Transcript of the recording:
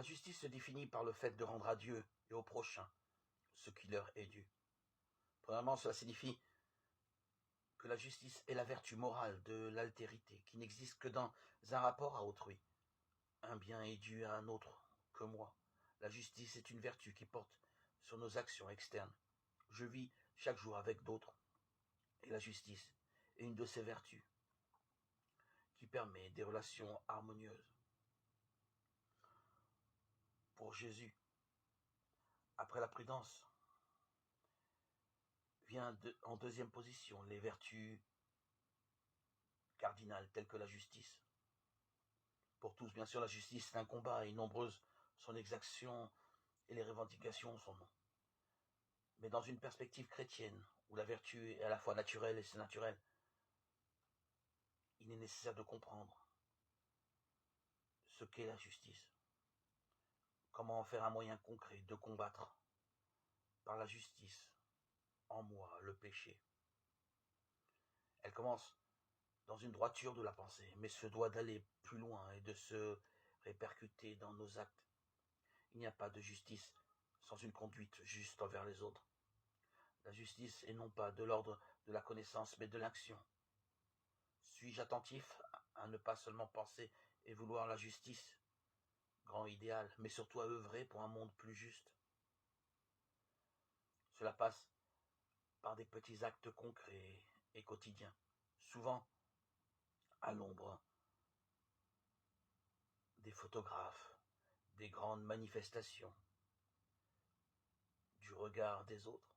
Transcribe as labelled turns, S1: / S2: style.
S1: La justice se définit par le fait de rendre à Dieu et au prochain ce qui leur est dû. Premièrement, cela signifie que la justice est la vertu morale de l'altérité, qui n'existe que dans un rapport à autrui. Un bien est dû à un autre que moi. La justice est une vertu qui porte sur nos actions externes. Je vis chaque jour avec d'autres, et la justice est une de ces vertus qui permet des relations harmonieuses. Pour Jésus, après la prudence, vient en deuxième position les vertus cardinales telles que la justice. Pour tous, bien sûr, la justice est un combat et nombreuses sont les exactions et les revendications sont non. Mais dans une perspective chrétienne, où la vertu est à la fois naturelle et surnaturelle, il est nécessaire de comprendre ce qu'est la justice. Comment en faire un moyen concret de combattre par la justice en moi le péché. Elle commence dans une droiture de la pensée, mais se doit d'aller plus loin et de se répercuter dans nos actes. Il n'y a pas de justice sans une conduite juste envers les autres. La justice est non pas de l'ordre de la connaissance, mais de l'action. Suis-je attentif à ne pas seulement penser et vouloir la justice, grand idéal, mais surtout à œuvrer pour un monde plus juste? Cela passe par des petits actes concrets et quotidiens, souvent à l'ombre des photographes, des grandes manifestations, du regard des autres.